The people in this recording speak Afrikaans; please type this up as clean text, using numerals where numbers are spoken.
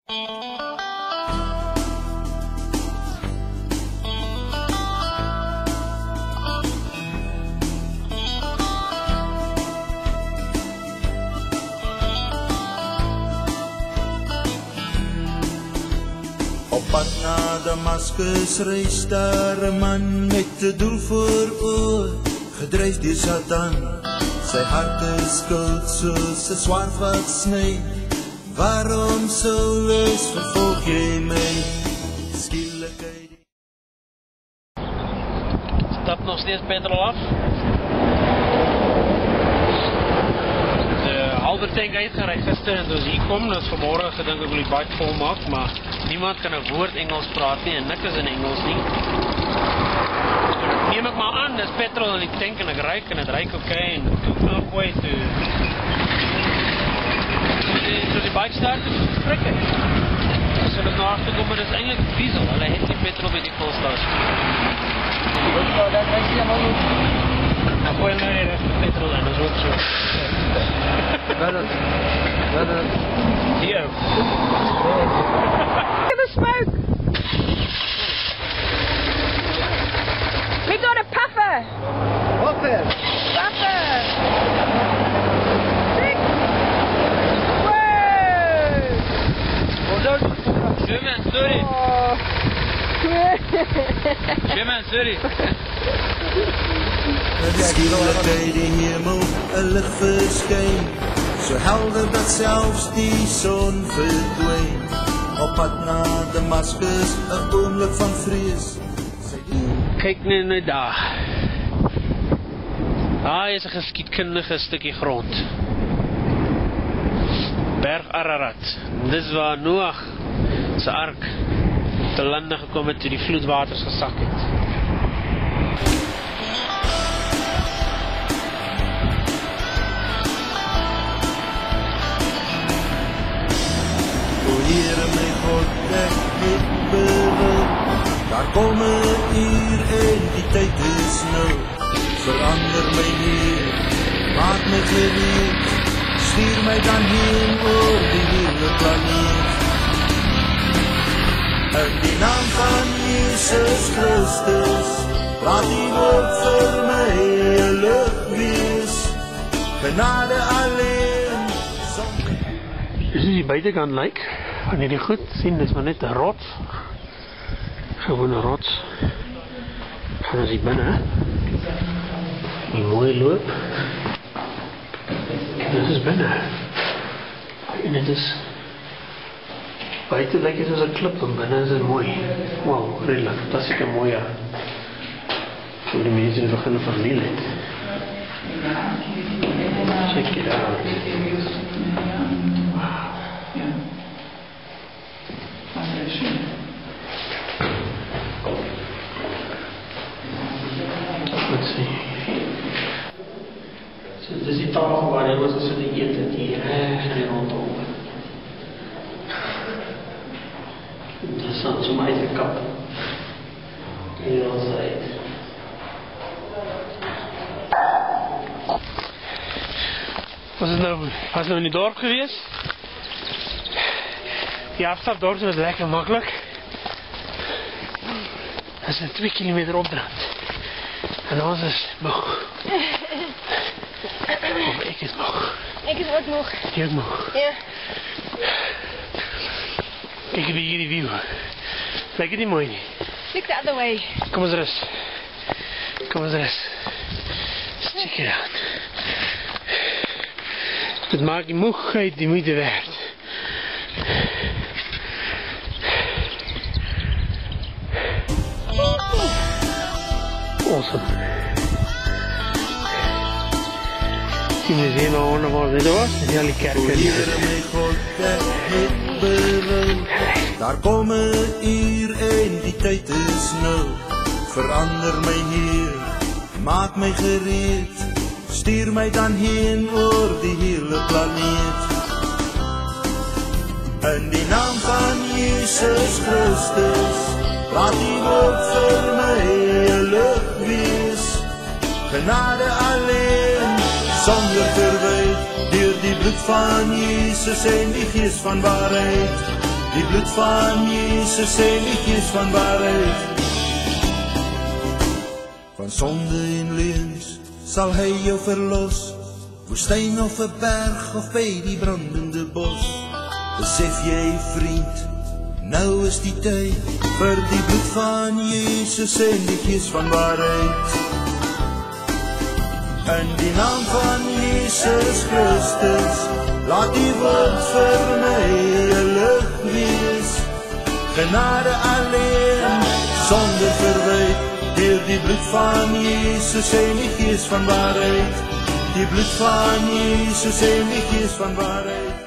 Op pad na Damascus reis daar 'n man met 'n doel voor oë, gedryf deur Satan. Sy hart is koud soos 'n swaard wat sny. Waarom Saulus vervolg jy my? Skielikheid. Stap nog steeds petrol af. Halve tank uitgery gister en as hier kom, dan is vanmorgen gedink ek wil die bike vol maak, maar niemand kan 'n woord Engels praat nie en niks is in Engels nie. Neem ek maar aan, dis petrol in die tank en ek ruik en het ruik oké en toe gooi toe. So die bike start, prik het. So dat nou achterkom, maar dit is eindelijk diesel, hulle het die petrol by die volstasie. Dat ruik jy maar ook. Dan gooi nou die rest van petrol in, dat is ook so. Wat is? Hier. Look at the smoke! We've got a puffer! Puffer! Puffer! Six! Whoa! Sherman, sorry. Oh. Sherman, sorry. Skielikheid die hemel 'n lig verskyn, so helder dat selfs die son verdwyn. Op pad na Damascus 'n oomblik van vrees. Kyk net daar. Daar is 'n geskiedkundige stukkie grond. Berg Ararat. Dis waar Noag se ark te lande gekom het toe die vloedwaters gesak het. O Here my God, ek het beroep. Daar kom 'n uur en die tyd is nou. Verander my Heer, maak my gereed. Stuur my dan heen oor die hele planeet. In die naam van Jesus Christus, laat die woord vir my 'n lig wees. Genade alleen. Dis die buitekant lyk. Wanneer jy goed sien, dis maar net 'n rots. Gewone rots. Gaan ons hier binne. Die mooi loop. Dit is binne. En dit is buite lyk dit soos 'n klip en binne is dit mooi. Wow, redelijk. Dat is 'n mooi. So die mense het begin verniel het. Check it out. Let's see. So dis die tafel waar jy was as jy eet het hier en rondom. Dis so my kap. Hier ons uit. Was nou in die dorp geweest? Die afstap dorp is lekker makkelijk. Dat is 2 kilometer opdracht. En ons is moeg. Of ek is moeg. Ek is ook moeg. Jy ook moeg. Ja. Kijk hier die view. Lyk dit nie mooi nie? Look the other way. Kom ons rus. Kom ons rus. Check it out. Dit maak die moegheid die moeite werd. Awesome. Die museum waarna waar dit was, en al die kerke. O Here my God, ek het berou. Daar kom 'n uur en die tyd is nou. Verander my Heer, maak my gereed. Stuur my dan heen oor die hele planeet. In die naam van Jesus Christus, laat die woord vir my 'n lig wees. Genade alleen, sonder verwyte, deur die bloed van Jesus en die gees van waarheid. Die bloed van Jesus en die gees van waarheid. Van sonde en leuns sal hy jou verlos, woestyn of 'n berg of by die brandende bos. Besef jy vriend, nou is die tyd vir die bloed van Jesus en die gees van waarheid. In die naam van Jesus Christus, laat die woord vir my 'n lig wees. Genade alleen, sonder verwyte, deur die bloed van Jesus en die gees van waarheid. Die bloed van Jesus en die gees van waarheid.